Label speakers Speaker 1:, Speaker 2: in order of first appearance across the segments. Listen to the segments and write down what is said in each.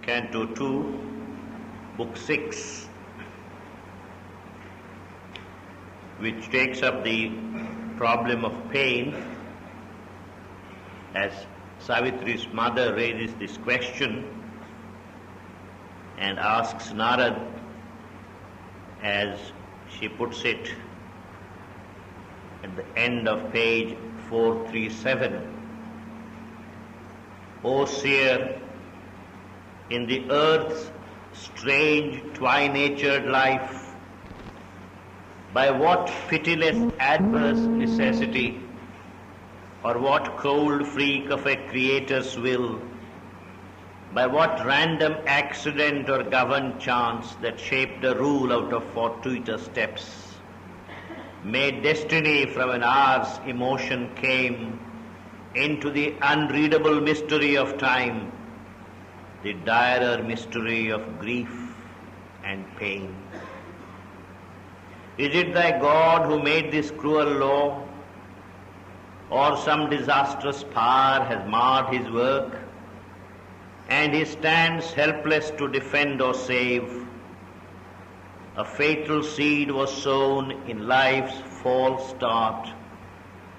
Speaker 1: Canto 2, Book 6, which takes up the problem of pain, as Savitri's mother raises this question and asks Narad, as she puts it at the end of page 437, O seer, in the earth's strange twi-natured life, by what pitiless adverse necessity, or what cold freak of a creator's will, by what random accident or governed chance that shaped a rule out of fortuitous steps, made destiny from an hour's emotion came into the unreadable mystery of time, the direr mystery of grief and pain. Is it thy God who made this cruel law, or some disastrous power has marred his work, and he stands helpless to defend or save? A fatal seed was sown in life's false start,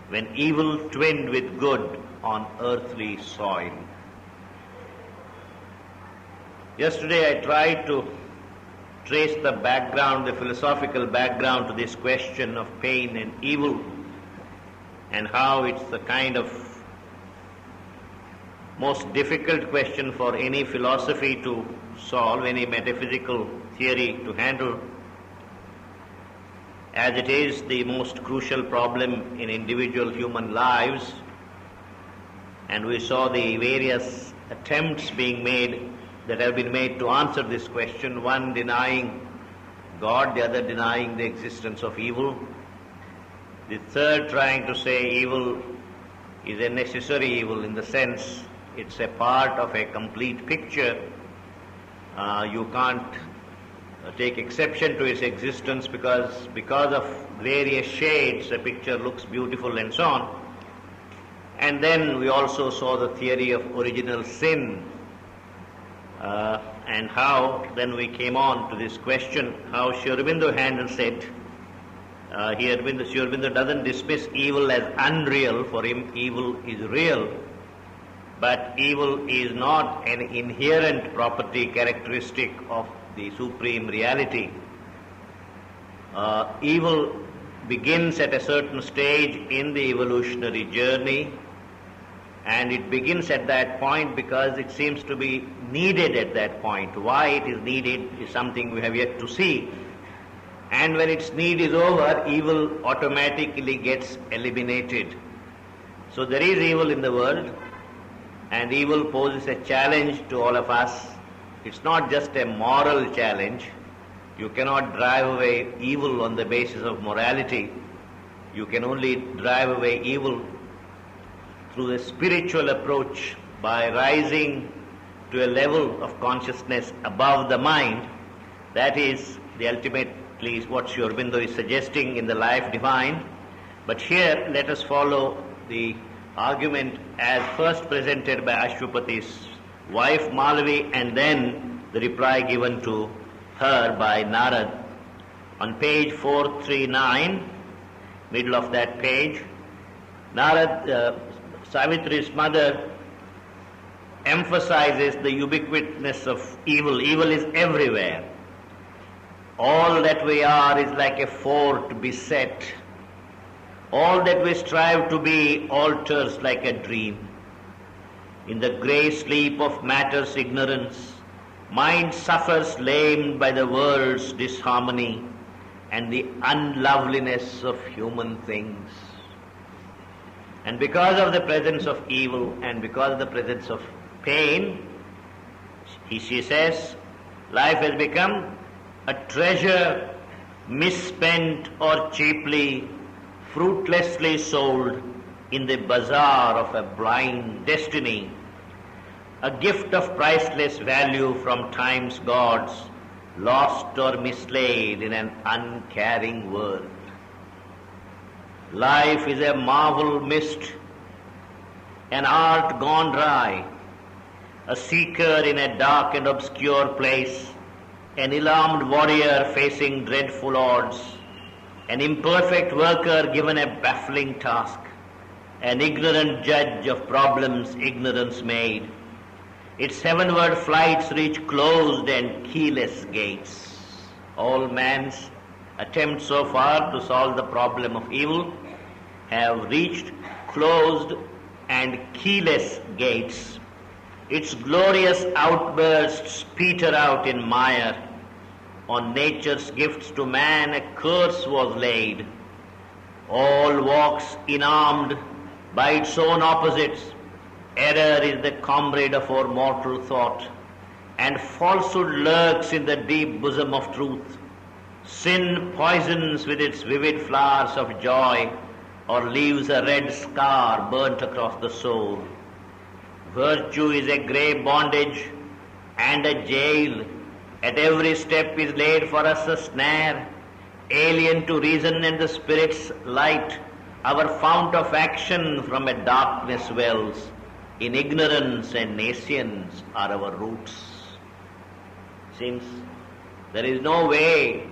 Speaker 1: when evil twinned with good on earthly soil. Yesterday I tried to trace the background, the philosophical background to this question of pain and evil, and how it's the kind of most difficult question for any philosophy to solve, any metaphysical theory to handle, as it is the most crucial problem in individual human lives. And we saw the various attempts that have been made to answer this question, one denying God, the other denying the existence of evil, the third trying to say evil is a necessary evil in the sense it's a part of a complete picture. You can't take exception to its existence because of various shades the picture looks beautiful and so on. And then we also saw the theory of original sin, and how then we came on to this question, how Sri Aurobindo handles it. Sri Aurobindo doesn't dismiss evil as unreal. For him, evil is real, but evil is not an inherent property, characteristic of the supreme reality. Evil begins at a certain stage in the evolutionary journey, and it begins at that point because it seems to be needed at that point. Why it is needed is something we have yet to see. And when its need is over, evil automatically gets eliminated. So there is evil in the world, and evil poses a challenge to all of us. It's not just a moral challenge. You cannot drive away evil on the basis of morality. You can only drive away evil through the spiritual approach, by rising to a level of consciousness above the mind. That is the ultimately is what Sri Aurobindo is suggesting in the Life Divine. But here let us follow the argument as first presented by Ashwapati's wife Malavi, and then the reply given to her by Narad. On page 439, middle of that page, Narad, Savitri's mother, emphasizes the ubiquitousness of evil. Evil is everywhere. All that we are is like a fort beset. All that we strive to be alters like a dream. In the grey sleep of matter's ignorance, mind suffers lamed by the world's disharmony and the unloveliness of human things. And because of the presence of evil and because of the presence of pain, she says, life has become a treasure misspent or cheaply, fruitlessly sold in the bazaar of a blind destiny, a gift of priceless value from time's gods, lost or mislaid in an uncaring world. Life is a marvel mist, an art gone dry, a seeker in a dark and obscure place, an alarmed warrior facing dreadful odds, an imperfect worker given a baffling task, an ignorant judge of problems ignorance made. Its heavenward flights reach closed and keyless gates. All man's attempts so far to solve the problem of evil have reached closed and keyless gates. Its glorious outbursts peter out in mire. On nature's gifts to man a curse was laid. All walks inarmed by its own opposites. Error is the comrade of our mortal thought, and falsehood lurks in the deep bosom of truth. Sin poisons with its vivid flowers of joy, or leaves a red scar burnt across the soul. Virtue is a grey bondage and a jail. At every step is laid for us a snare. Alien to reason and the Spirit's light, our fount of action from a darkness wells. In ignorance and nescience are our roots. Since there is no way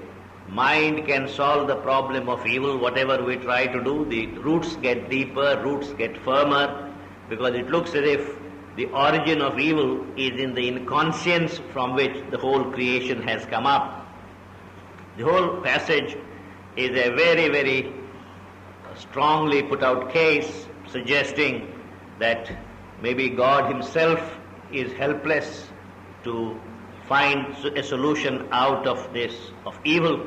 Speaker 1: mind can solve the problem of evil, whatever we try to do, the roots get deeper, roots get firmer, because it looks as if the origin of evil is in the inconscience from which the whole creation has come up. The whole passage is a very, very strongly put out case suggesting that maybe God himself is helpless to find a solution out of this, of evil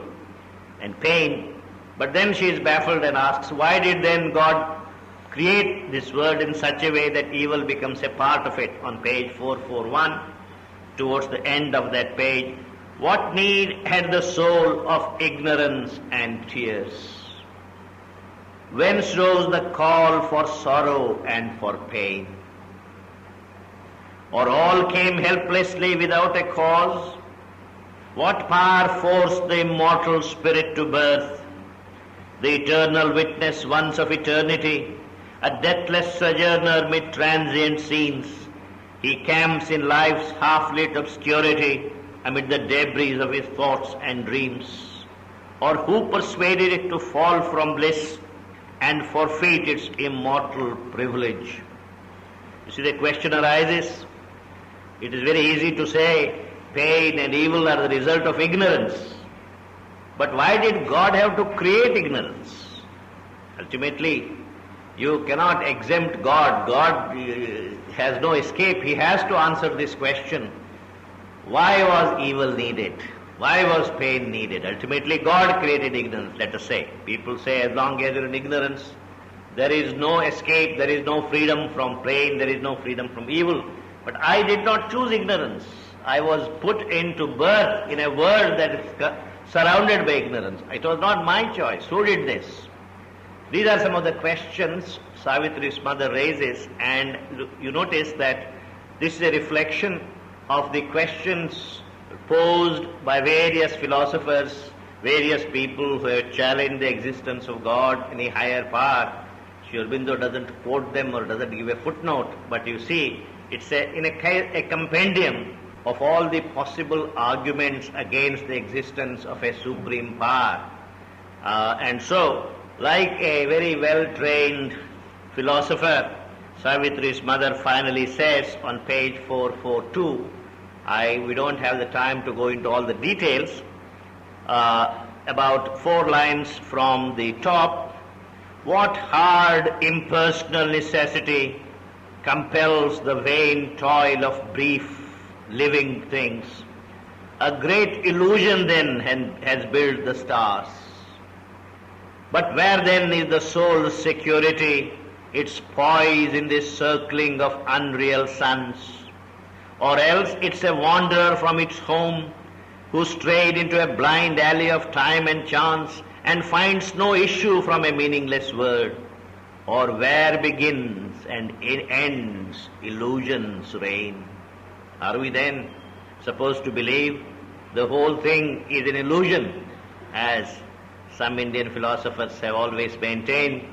Speaker 1: and pain. But then she is baffled and asks, why did then God create this world in such a way that evil becomes a part of it? On page 441, towards the end of that page, what need had the soul of ignorance and tears? Whence rose the call for sorrow and for pain? Or all came helplessly without a cause? What power forced the immortal spirit to birth? The eternal witness once of eternity, a deathless sojourner mid transient scenes, he camps in life's half-lit obscurity amid the debris of his thoughts and dreams. Or who persuaded it to fall from bliss and forfeit its immortal privilege? You see, the question arises. It is very easy to say pain and evil are the result of ignorance. But why did God have to create ignorance? Ultimately, you cannot exempt God. God has no escape. He has to answer this question. Why was evil needed? Why was pain needed? Ultimately, God created ignorance, let us say. People say as long as you're in ignorance, there is no escape, there is no freedom from pain, there is no freedom from evil. But I did not choose ignorance. I was put into birth in a world that is surrounded by ignorance. It was not my choice. Who did this? These are some of the questions Savitri's mother raises, and you notice that this is a reflection of the questions posed by various philosophers, various people who have challenged the existence of God, any higher power. Sri Aurobindo doesn't quote them or doesn't give a footnote, but you see, it's a compendium of all the possible arguments against the existence of a supreme power. And so, like a very well-trained philosopher, Savitri's mother finally says on page 442, we don't have the time to go into all the details, about 4 lines from the top. What hard impersonal necessity compels the vain toil of brief living things? A great illusion then has built the stars. But where then is the soul's security, its poise in this circling of unreal suns? Or else it's a wanderer from its home who strayed into a blind alley of time and chance and finds no issue from a meaningless word. Or where begins and ends illusion's reign? Are we then supposed to believe the whole thing is an illusion, as some Indian philosophers have always maintained?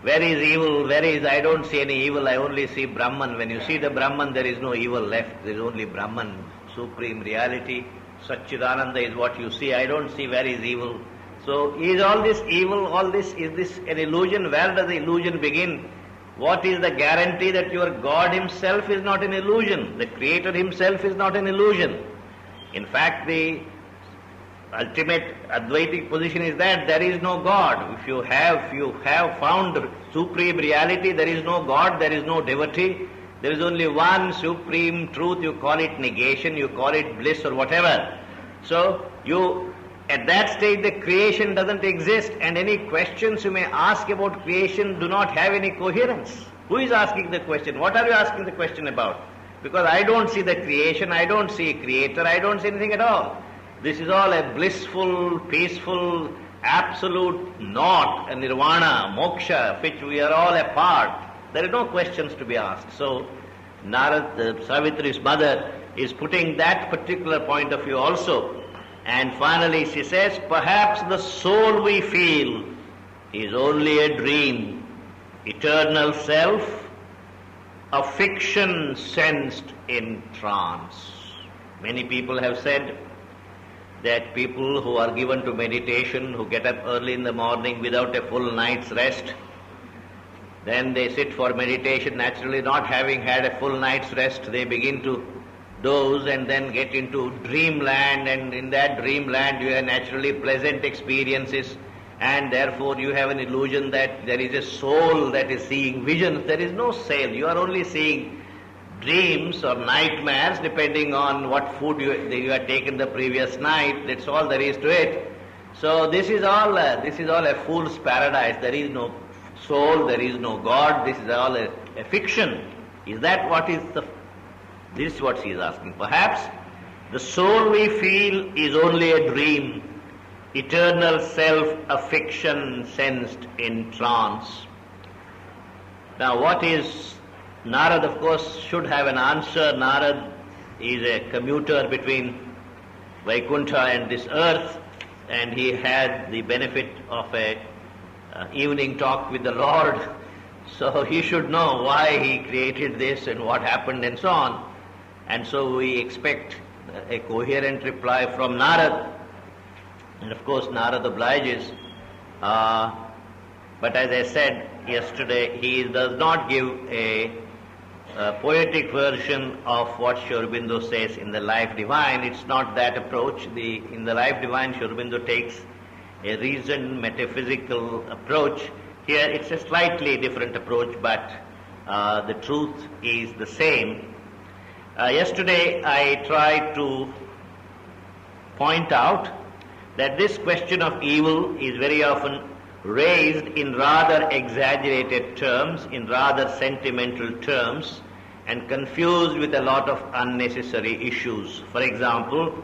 Speaker 1: Where is evil? Where is, I don't see any evil, I only see Brahman. When you see the Brahman, there is no evil left. There is only Brahman, supreme reality. Satchidananda is what you see. I don't see where is evil. So is all this evil, all this, is this an illusion? Where does the illusion begin? What is the guarantee that your God himself is not an illusion? The Creator himself is not an illusion. In fact, the ultimate Advaitic position is that there is no God. If you have found supreme reality, there is no God, there is no devotee. There is only one supreme truth. You call it negation, you call it bliss or whatever. So at that stage the creation doesn't exist, and any questions you may ask about creation do not have any coherence. Who is asking the question? What are you asking the question about? Because I don't see the creation, I don't see a creator, I don't see anything at all. This is all a blissful, peaceful, absolute naught, a nirvana, moksha, of which we are all a part. There are no questions to be asked. So Narad, Savitri's mother, is putting that particular point of view also. And finally she says, perhaps the soul we feel is only a dream, eternal self, a fiction sensed in trance. Many people have said that people who are given to meditation, who get up early in the morning without a full night's rest, then they sit for meditation, naturally not having had a full night's rest, they begin to doze and then get into dreamland, and in that dreamland you have naturally pleasant experiences, and therefore you have an illusion that there is a soul that is seeing visions. There is no soul. You are only seeing dreams or nightmares depending on what food you had taken the previous night. That's all there is to it. So this is all a fool's paradise. There is no soul, there is no God. This is all a fiction. Is that what is the... This is what she is asking. Perhaps the soul we feel is only a dream, eternal self, a fiction sensed in trance. Now what is... Narad, of course, should have an answer. Narad is a commuter between Vaikuntha and this earth, and he had the benefit of a evening talk with the Lord, so he should know why he created this and what happened and so on. And so we expect a coherent reply from Narad. And of course Narad obliges. But as I said yesterday, he does not give a poetic version of what Sri Aurobindo says in the Life Divine. It's not that approach. In the Life Divine, Sri Aurobindo takes a reasoned metaphysical approach. Here it's a slightly different approach, but the truth is the same. Yesterday I tried to point out that this question of evil is very often raised in rather exaggerated terms, in rather sentimental terms, and confused with a lot of unnecessary issues. For example,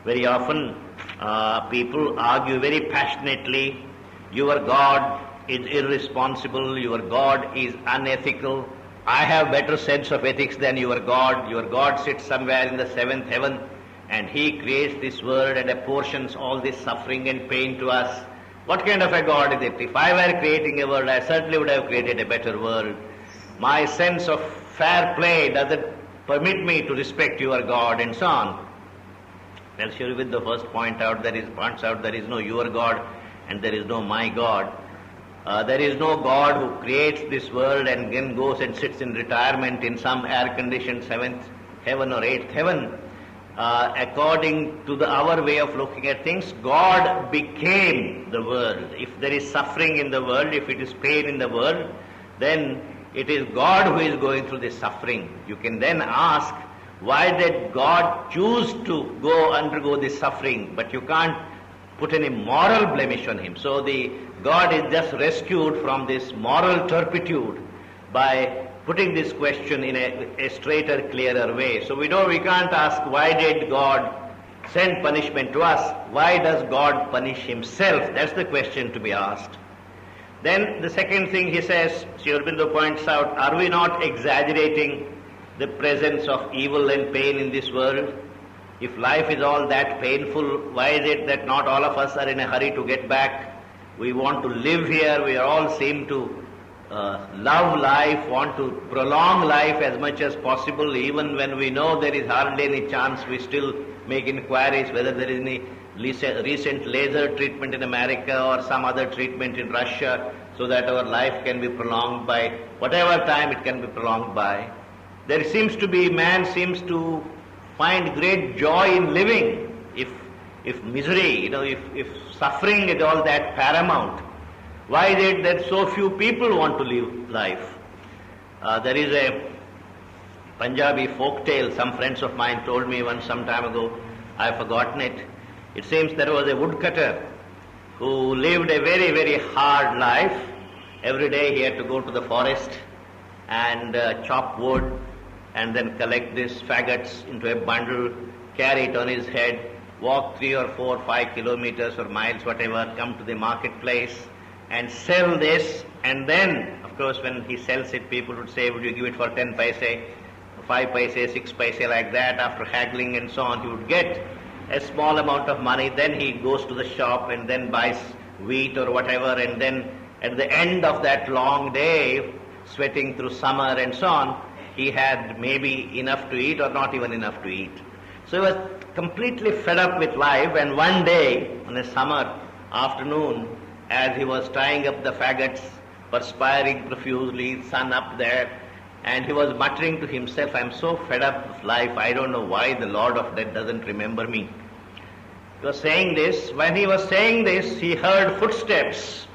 Speaker 1: very often people argue very passionately, your God is irresponsible, your God is unethical, I have better sense of ethics than your God sits somewhere in the seventh heaven and he creates this world and apportions all this suffering and pain to us. What kind of a God is it? If I were creating a world, I certainly would have created a better world. My sense of fair play doesn't permit me to respect your God, and so on. Well, Sri Aurobindo first points out there is no your God and there is no my God. There is no God who creates this world and then goes and sits in retirement in some air-conditioned seventh heaven or eighth heaven. According to our way of looking at things, God became the world. If there is suffering in the world, if it is pain in the world, then it is God who is going through this suffering. You can then ask, why did God choose to undergo this suffering? But you can't put any moral blemish on him. So the God is just rescued from this moral turpitude by putting this question in a straighter, clearer way. So we can't ask, why did God send punishment to us? Why does God punish himself? That's the question to be asked. Then the second thing he says, Sri Aurobindo points out, are we not exaggerating the presence of evil and pain in this world? If life is all that painful, why is it that not all of us are in a hurry to get back? We want to live here, we all seem to love life, want to prolong life as much as possible, even when we know there is hardly any chance, we still make inquiries whether there is any recent laser treatment in America or some other treatment in Russia so that our life can be prolonged by whatever time it can be prolonged by. There seems to be, man seems to find great joy in living. If misery, if suffering is all that paramount, why is it that so few people want to live life? There is a Punjabi folk tale some friends of mine told me once some time ago. I have forgotten it. It seems there was a woodcutter who lived a very, very hard life. Every day he had to go to the forest and chop wood and then collect these faggots into a bundle, carry it on his head, walk 3 or 4 or 5 kilometers or miles, whatever, come to the marketplace and sell this. And then, of course, when he sells it, people would say, would you give it for 10 paise, 5 paise, 6 paise, like that. After haggling and so on, he would get a small amount of money. Then he goes to the shop and then buys wheat or whatever. And then at the end of that long day, sweating through summer and so on, he had maybe enough to eat or not even enough to eat. So he was completely fed up with life, and one day, on a summer afternoon, as he was tying up the faggots, perspiring profusely, sun up there, and he was muttering to himself, I'm so fed up with life, I don't know why the Lord of Death doesn't remember me. He was saying this. When he was saying this, he heard footsteps,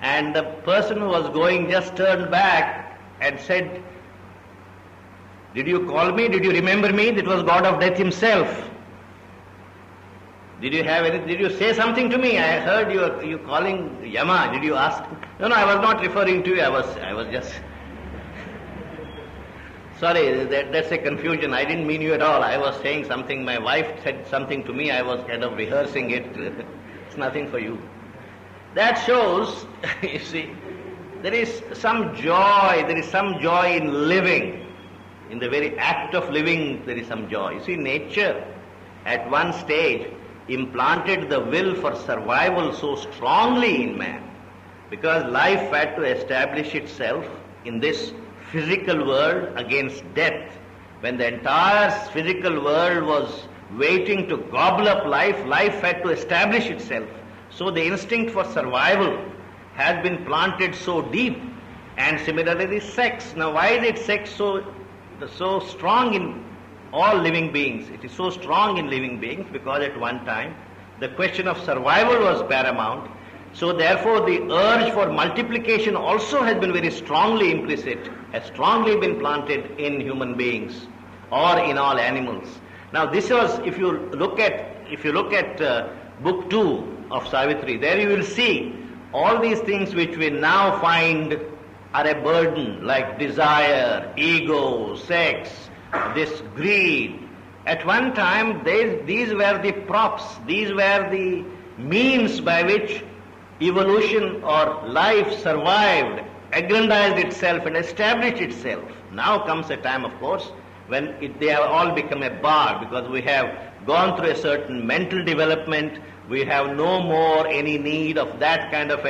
Speaker 1: and the person who was going just turned back and said, did you call me? Did you remember me? That was God of Death himself. Did you say something to me? I heard you calling Yama. Did you ask? No, I was not referring to you. I was just... Sorry, that's a confusion. I didn't mean you at all. I was saying something. My wife said something to me. I was kind of rehearsing it. It's nothing for you. That shows, you see, there is some joy. There is some joy in living. In the very act of living, there is some joy. You see, nature at one stage implanted the will for survival so strongly in man, because life had to establish itself in this physical world against death. When the entire physical world was waiting to gobble up life, life had to establish itself. So the instinct for survival has been planted so deep. And similarly, sex. Now, why is it sex so strong in all living beings? It is so strong in living beings because at one time the question of survival was paramount. So therefore the urge for multiplication also has been very strongly implicit, has strongly been planted in human beings or in all animals. Now this was, if you look at book 2 of Savitri, there you will see all these things which we now find are a burden, like desire, ego, sex, this greed. At one time, these were the props, these were the means by which evolution or life survived, aggrandized itself and established itself. Now comes a time, of course, when they have all become a bar, because we have gone through a certain mental development, we have no more any need of that kind of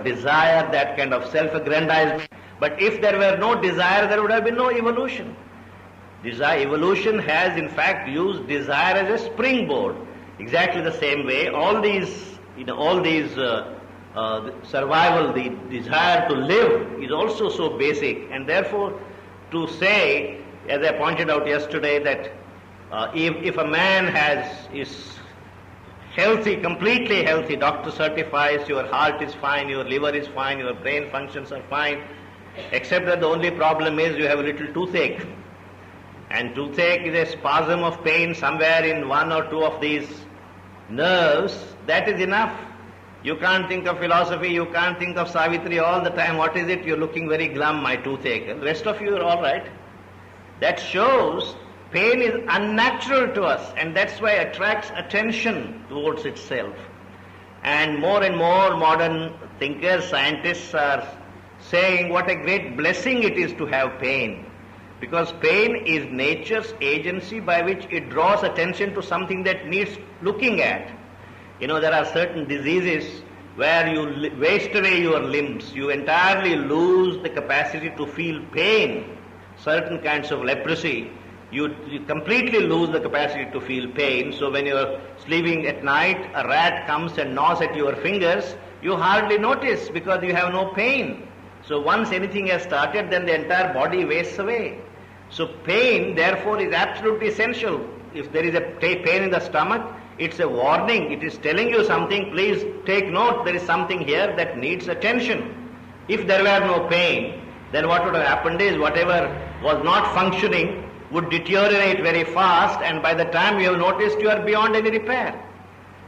Speaker 1: desire, that kind of self-aggrandizement. But if there were no desire, there would have been no evolution. Evolution has in fact used desire as a springboard. Exactly the same way, all these survival, the desire to live is also so basic, and therefore to say, as I pointed out yesterday, that if a man is healthy, completely healthy, doctor certifies your heart is fine, your liver is fine, your brain functions are fine, except that the only problem is you have a little toothache. And toothache is a spasm of pain somewhere in one or two of these nerves. That is enough. You can't think of philosophy, you can't think of Savitri all the time. What is it? You're looking very glum, my toothache. The rest of you are all right. That shows pain is unnatural to us, and that's why it attracts attention towards itself. And more modern thinkers, scientists are saying what a great blessing it is to have pain, because pain is nature's agency by which it draws attention to something that needs looking at. You know, there are certain diseases where you waste away your limbs, you entirely lose the capacity to feel pain. Certain kinds of leprosy, you completely lose the capacity to feel pain. So when you are sleeping at night, a rat comes and gnaws at your fingers, you hardly notice because you have no pain. So once anything has started, then the entire body wastes away. So pain, therefore, is absolutely essential. If there is a pain in the stomach, it's a warning. It is telling you something. Please take note, there is something here that needs attention. If there were no pain, then what would have happened is whatever was not functioning would deteriorate very fast, and by the time you have noticed, you are beyond any repair.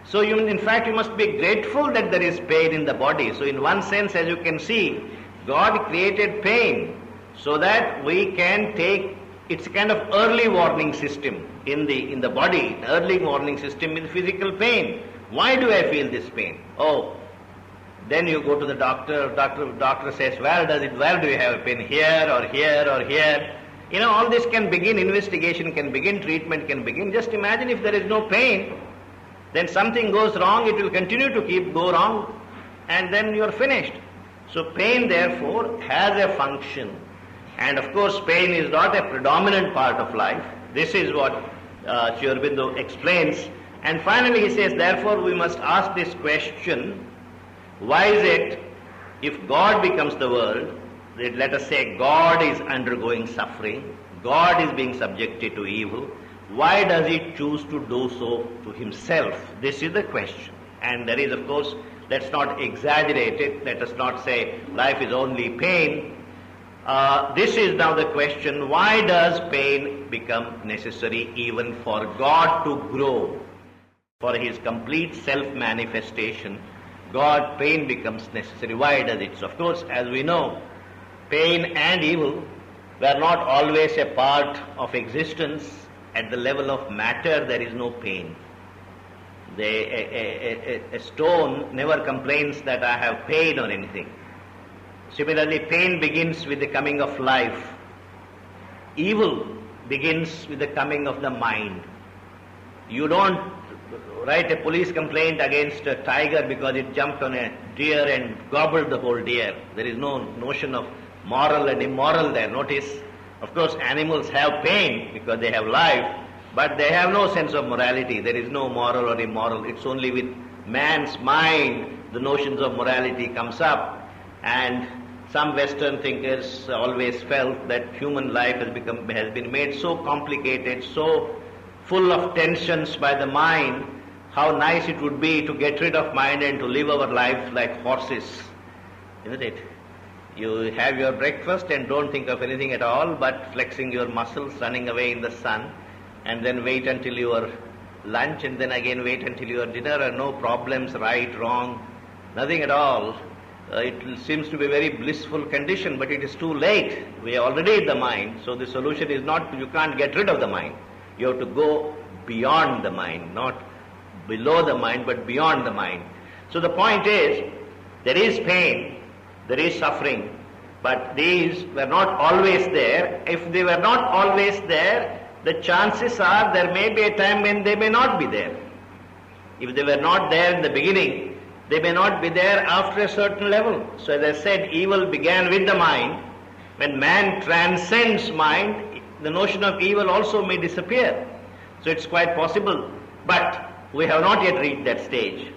Speaker 1: So in fact, you must be grateful that there is pain in the body. So in one sense, as you can see, God created pain so that we can take, it's a kind of early warning system in the body, early warning system in physical pain. Why do I feel this pain? Oh, then you go to the doctor, doctor says, where do you have pain? Here or here or here? You know, all this can begin, investigation can begin, treatment can begin. Just imagine if there is no pain, then something goes wrong, it will continue to go wrong, and then you are finished. So pain, therefore, has a function. And of course, pain is not a predominant part of life. This is what Sri Aurobindo explains. And finally he says, therefore we must ask this question, why is it, if God becomes the world, let us say God is undergoing suffering, God is being subjected to evil, why does he choose to do so to himself? This is the question. And there is, of course, let's not exaggerate it, let us not say life is only pain. This is now the question, why does pain become necessary even for God to grow? For his complete self-manifestation, pain becomes necessary. Why does it? So of course, as we know, pain and evil were not always a part of existence. At the level of matter, there is no pain. A stone never complains that I have pain or anything. Similarly, pain begins with the coming of life. Evil begins with the coming of the mind. You don't write a police complaint against a tiger because it jumped on a deer and gobbled the whole deer. There is no notion of moral and immoral there. Notice, of course, animals have pain because they have life, but they have no sense of morality. There is no moral or immoral. It's only with man's mind the notions of morality comes up. And some Western thinkers always felt that human life has been made so complicated, so full of tensions by the mind. How nice it would be to get rid of mind and to live our life like horses, isn't it? You have your breakfast and don't think of anything at all but flexing your muscles, running away in the sun, and then wait until your lunch, and then again wait until your dinner, and no problems, right, wrong, nothing at all. It seems to be a very blissful condition, but it is too late. We are already in the mind, so the solution is not, you can't get rid of the mind. You have to go beyond the mind, not below the mind, but beyond the mind. So the point is, there is pain, there is suffering, but these were not always there. If they were not always there, the chances are there may be a time when they may not be there. If they were not there in the beginning, they may not be there after a certain level. So as I said, evil began with the mind. When man transcends mind, the notion of evil also may disappear. So it's quite possible. But we have not yet reached that stage.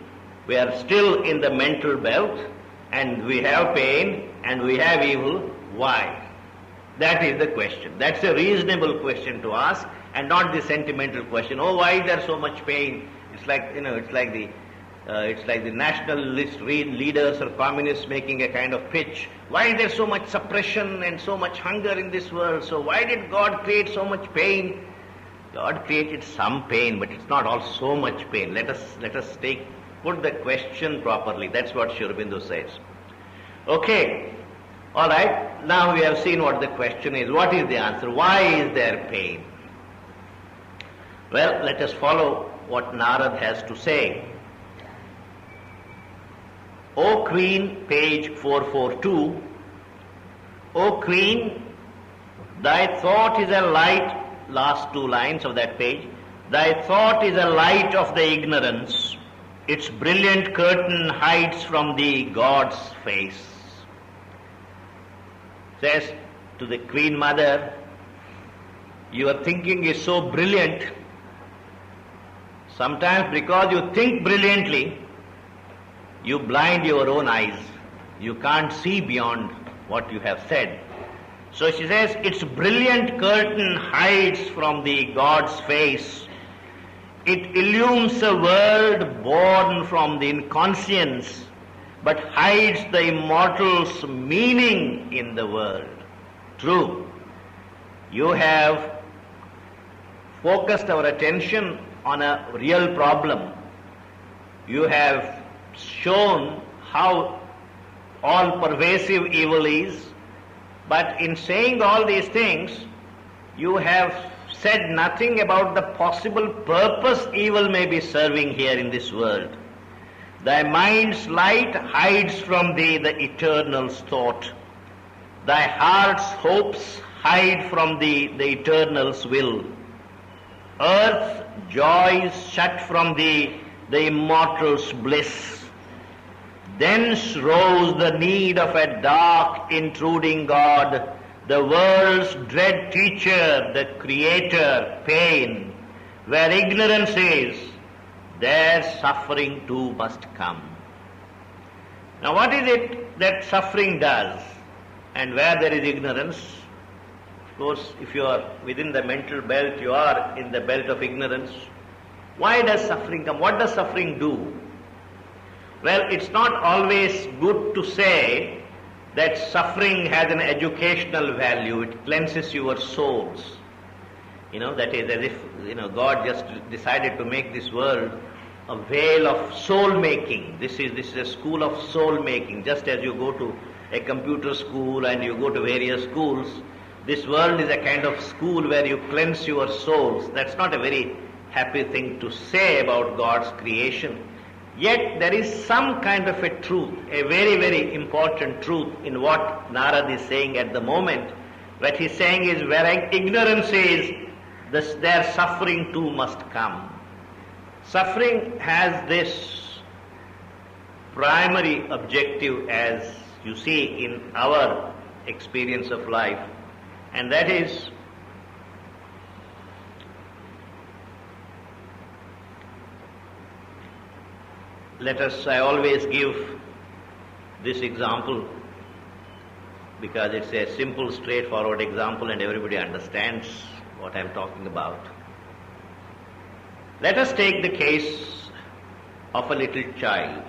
Speaker 1: We are still in the mental belt, and we have pain and we have evil. Why? That is the question. That's a reasonable question to ask, and not the sentimental question. Oh, why is there so much pain? It's like, it's like the nationalist leaders or communists making a kind of pitch. Why is there so much suppression and so much hunger in this world? So why did God create so much pain? God created some pain, but it's not all so much pain. Let us put the question properly. That's what Sri Aurobindo says. Okay, all right. Now we have seen what the question is. What is the answer? Why is there pain? Well, let us follow what Narad has to say. O Queen, page 442. O Queen, thy thought is a light. Last two lines of that page. Thy thought is a light of the ignorance, its brilliant curtain hides from the God's face. Says to the Queen Mother, your thinking is so brilliant. Sometimes because you think brilliantly, you blind your own eyes. You can't see beyond what you have said. So she says, its brilliant curtain hides from the God's face. It illumes a world born from the inconscience, but hides the immortal's meaning in the world. True, you have focused our attention on a real problem. You have shown how all-pervasive evil is, but in saying all these things, you have said nothing about the possible purpose evil may be serving here in this world. Thy mind's light hides from thee the eternal's thought. Thy heart's hopes hide from thee the eternal's will. Earth's joys shut from thee the immortal's bliss. Thence rose the need of a dark, intruding God, the world's dread teacher, the creator, pain. Where ignorance is, there suffering too must come. Now what is it that suffering does? And where there is ignorance, of course, if you are within the mental belt, you are in the belt of ignorance. Why does suffering come? What does suffering do? Well, it's not always good to say that suffering has an educational value. It cleanses your souls. That is as if, God just decided to make this world a veil of soul-making. This is a school of soul-making. Just as you go to a computer school and you go to various schools, this world is a kind of school where you cleanse your souls. That's not a very happy thing to say about God's creation. Yet there is some kind of a truth, a very, very important truth in what Narad is saying at the moment. What he's saying is, where ignorance is, their suffering too must come. Suffering has this primary objective, as you see in our experience of life, and that is I always give this example because it's a simple, straightforward example and everybody understands what I'm talking about. Let us take the case of a little child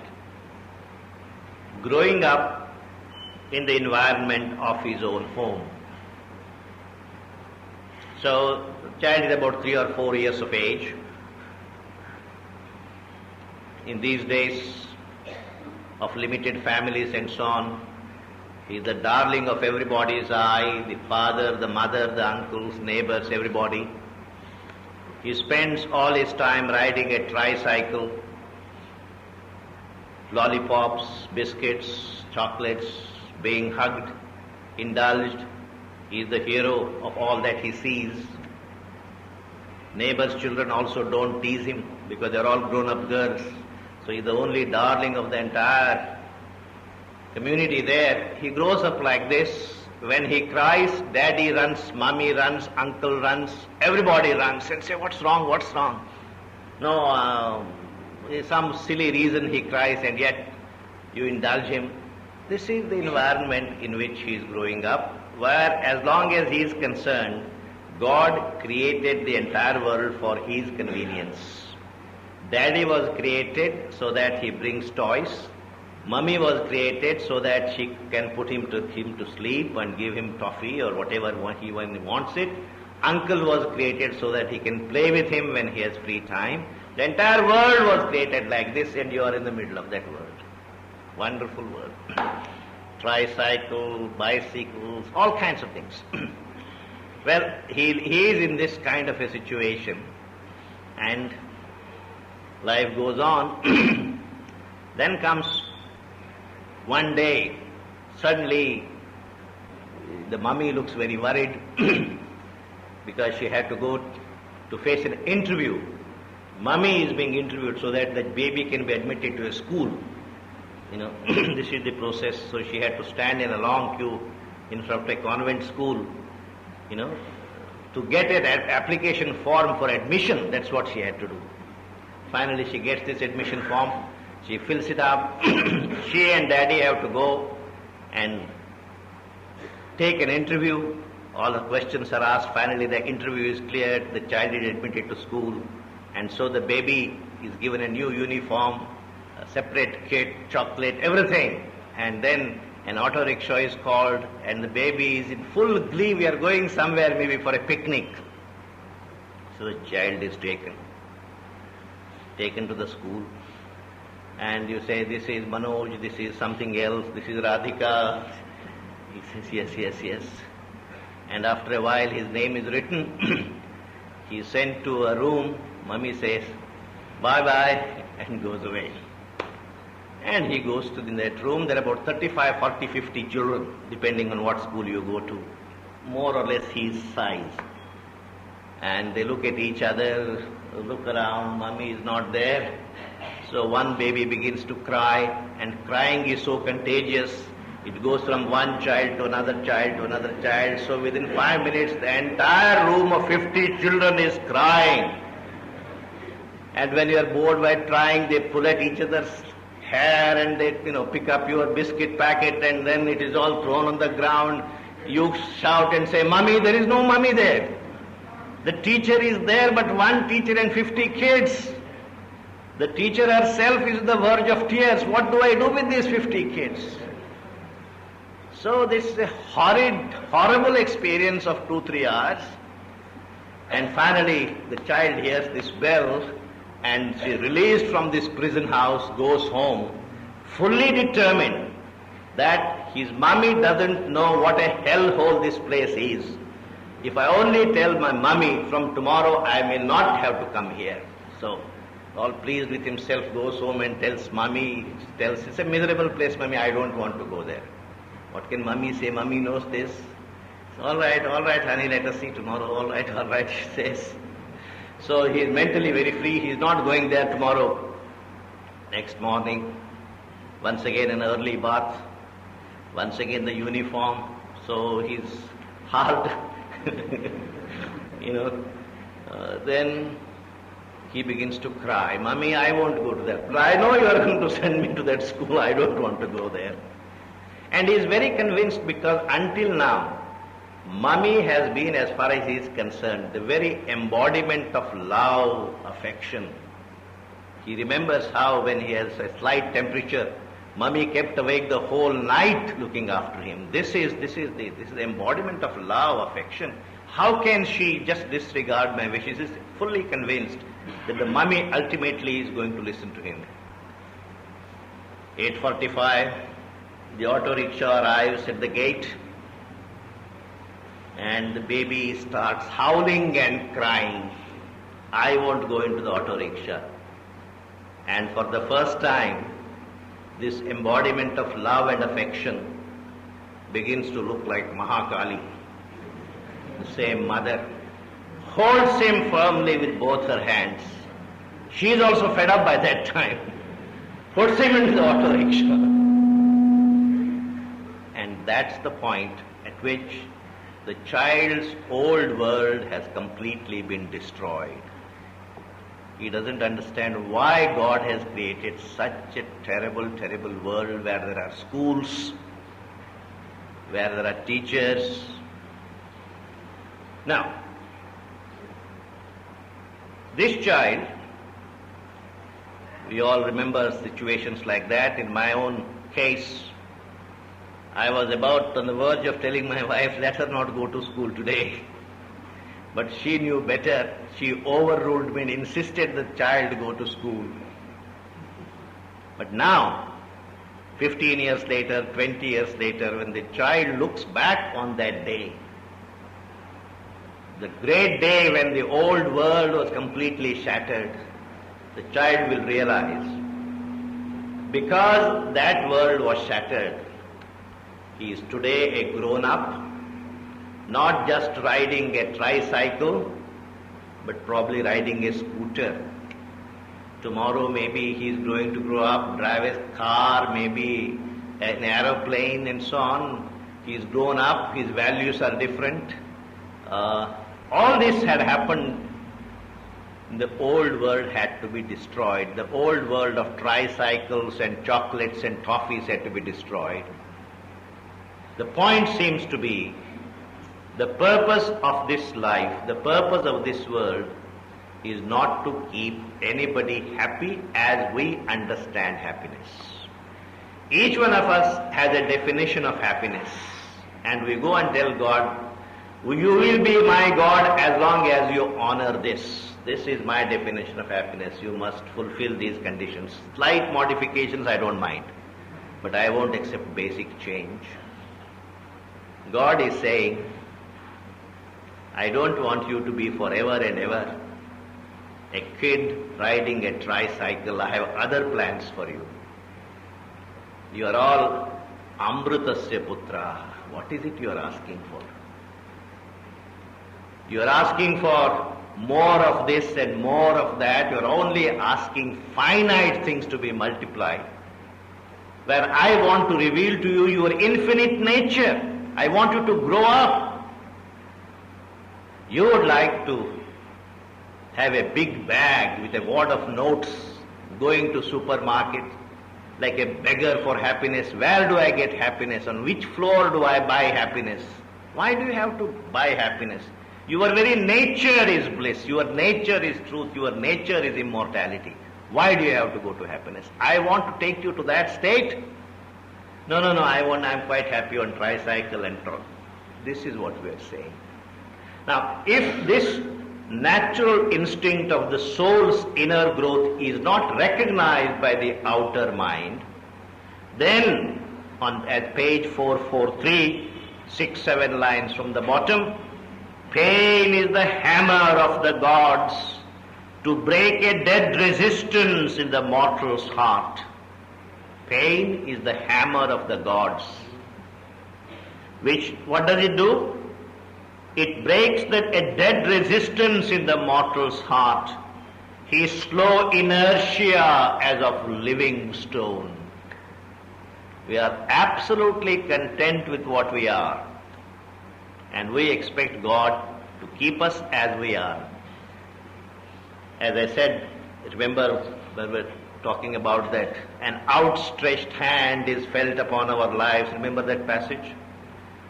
Speaker 1: growing up in the environment of his own home. So the child is about 3 or 4 years of age. In these days of limited families and so on, he is the darling of everybody's eye, the father, the mother, the uncles, neighbors, everybody. He spends all his time riding a tricycle, lollipops, biscuits, chocolates, being hugged, indulged. He is the hero of all that he sees. Neighbors' children also don't tease him because they're all grown-up girls. So he's the only darling of the entire community there. He grows up like this. When he cries, daddy runs, mommy runs, uncle runs, everybody runs and say, what's wrong, what's wrong? No, some silly reason he cries and yet you indulge him. This is the environment in which he is growing up, where as long as he is concerned, God created the entire world for his convenience. Daddy was created so that he brings toys. Mummy was created so that she can put him to sleep and give him toffee or whatever when he wants it. Uncle was created so that he can play with him when he has free time. The entire world was created like this and you are in the middle of that world. Wonderful world. Tricycle, bicycles, all kinds of things. Well, he is in this kind of a situation and life goes on. Then comes one day, suddenly the mummy looks very worried because she had to go to face an interview mummy is being interviewed so that that baby can be admitted to a school. This is the process. So she had to stand in a long queue in front of a convent school, to get an application form for admission. That's what she had to do. Finally, she gets this admission form. She fills it up. She and daddy have to go and take an interview. All the questions are asked. Finally, the interview is cleared. The child is admitted to school. And so the baby is given a new uniform, a separate kit, chocolate, everything. And then an auto rickshaw is called, and the baby is in full glee. We are going somewhere, maybe for a picnic. So the child is taken to the school. And you say, this is Manoj, this is something else, this is Radhika. He says, yes. And after a while his name is written. He is sent to a room. Mummy says, bye-bye, and goes away. And he goes to that room. There are about 35, 40, 50 children, depending on what school you go to. More or less his size. And they look at each other, look around, mummy is not there. So one baby begins to cry, and crying is so contagious. It goes from one child to another child to another child. So within 5 minutes, the entire room of 50 children is crying. And when you are bored by trying, they pull at each other's hair and they, pick up your biscuit packet, and then it is all thrown on the ground. You shout and say, Mummy, there is no mummy there. The teacher is there, but one teacher and 50 kids. The teacher herself is on the verge of tears. What do I do with these 50 kids? So this is a horrible experience of 2-3 hours. And finally, the child hears this bell, and she released from this prison house, goes home, fully determined that his mummy doesn't know what a hellhole this place is. If I only tell my mummy, from tomorrow I may not have to come here. So, all pleased with himself, goes home and tells mummy, it's a miserable place, mummy, I don't want to go there. What can mummy say? Mummy knows this. All right, honey, let us see tomorrow. All right, she says. So he is mentally very free. He is not going there tomorrow. Next morning, once again an early bath, once again the uniform. So his heart, then he begins to cry. Mummy, I won't go to that. I know you are going to send me to that school. I don't want to go there. And he is very convinced, because until now, mummy has been, as far as he is concerned, the very embodiment of love, affection. He remembers how when he has a slight temperature, mummy kept awake the whole night looking after him. This is the embodiment of love, affection. How can she just disregard my wishes? He is fully convinced that the mummy ultimately is going to listen to him. 8:45, the auto rickshaw arrives at the gate, and the baby starts howling and crying. I won't go into the auto rickshaw. And for the first time, this embodiment of love and affection begins to look like Mahakali. The same mother holds him firmly with both her hands. She is also fed up by that time. Puts him into the auto rickshaw. And that's the point at which the child's old world has completely been destroyed. He doesn't understand why God has created such a terrible, terrible world where there are schools, where there are teachers. Now, this child, we all remember situations like that. In my own case, I was about on the verge of telling my wife, let her not go to school today. But she knew better. She overruled me and insisted the child go to school. But now, 15 years later, 20 years later, when the child looks back on that day, the great day when the old world was completely shattered, the child will realize, because that world was shattered, he is today a grown-up, not just riding a tricycle, but probably riding a scooter, Tomorrow maybe he is going to grow up, drive a car, maybe an aeroplane and so on. He is grown up, his values are different. All this had happened. The old world had to be destroyed. The old world of tricycles and chocolates and toffees had to be destroyed. The point seems to be the purpose of this life, the purpose of this world is not to keep anybody happy as we understand happiness. Each one of us has a definition of happiness, and we go and tell God, you will be my God as long as you honor this. This is my definition of happiness. You must fulfill these conditions. Slight modifications I don't mind, but I won't accept basic change. God is saying, I don't want you to be forever and ever a kid riding a tricycle. I have other plans for you. You are all Amritasya Putra. What is it you are asking for? You are asking for more of this and more of that. You are only asking finite things to be multiplied. Where I want to reveal to you your infinite nature. I want you to grow up. You would like to have a big bag with a wad of notes going to supermarket like a beggar for happiness. Where do I get happiness? On which floor do I buy happiness? Why do you have to buy happiness? Your very nature is bliss. Your nature is truth. Your nature is immortality. Why do you have to go to happiness? I want to take you to that state. No, I'm quite happy on tricycle and truck. This is what we are saying. Now, if this natural instinct of the soul's inner growth is not recognized by the outer mind, then at page 443, 6-7 lines from the bottom, pain is the hammer of the gods to break a dead resistance in the mortal's heart. Pain is the hammer of the gods. What does it do? It breaks a dead resistance in the mortal's heart. His slow inertia as of living stone. We are absolutely content with what we are, and we expect God to keep us as we are. As I said, remember when we were talking about that, an outstretched hand is felt upon our lives. Remember that passage?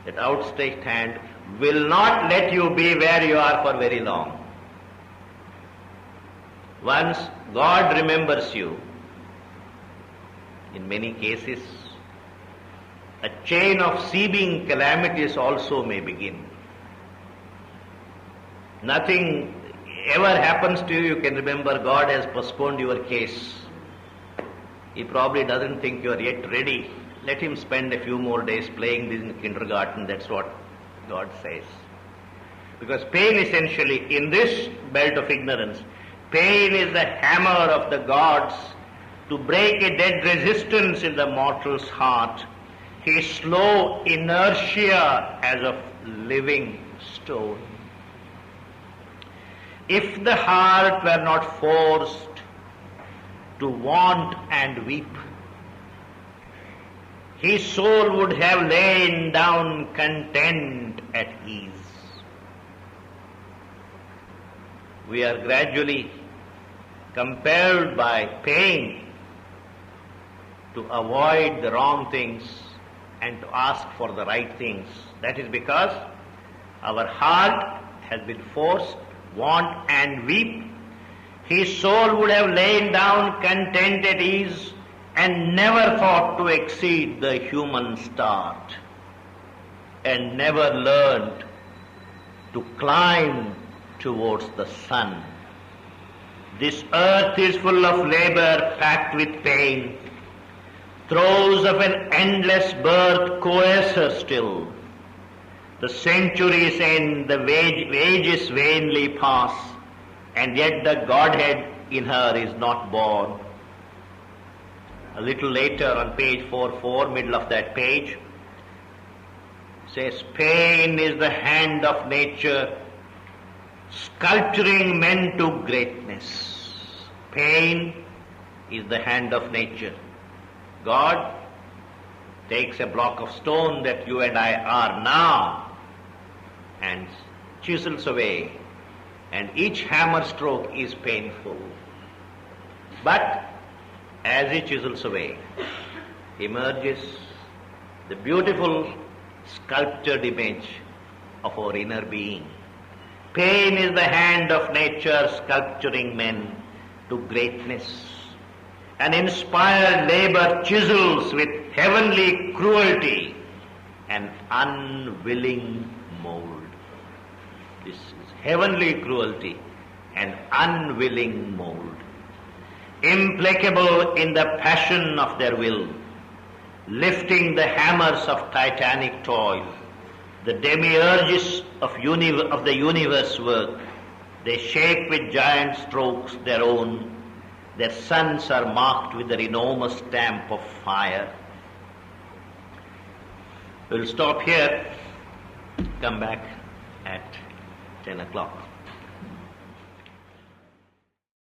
Speaker 1: That outstretched hand will not let you be where you are for very long. Once God remembers you, in many cases, a chain of seeming calamities also may begin. Nothing ever happens to you, you can remember God has postponed your case. He probably doesn't think you are yet ready. Let him spend a few more days playing this in kindergarten. That's what God says. Because pain essentially, in this belt of ignorance, pain is the hammer of the gods to break a dead resistance in the mortal's heart. His slow inertia as of living stone. If the heart were not forced to want and weep, his soul would have lain down content at ease. We are gradually compelled by pain to avoid the wrong things and to ask for the right things. That is because our heart has been forced, want and weep. His soul would have lain down content at ease and never thought to exceed the human start, and never learned to climb towards the sun. This earth is full of labor packed with pain. Throes of an endless birth coerce her still. The centuries end, the ages vainly pass, and yet the Godhead in her is not born. A little later on page 44, middle of that page, says, pain is the hand of nature sculpturing men to greatness. Pain is the hand of nature. God takes a block of stone that you and I are now and chisels away, and each hammer stroke is painful. But as he chisels away, emerges the beautiful sculptured image of our inner being. Pain is the hand of nature sculpturing men to greatness. An inspired labor chisels with heavenly cruelty an unwilling mold. This is heavenly cruelty, an unwilling mold. Implacable in the passion of their will, lifting the hammers of titanic toil, the demiurges of the universe work, they shape with giant strokes their own. Their suns are marked with their enormous stamp of fire. We'll stop here, come back at 10 o'clock.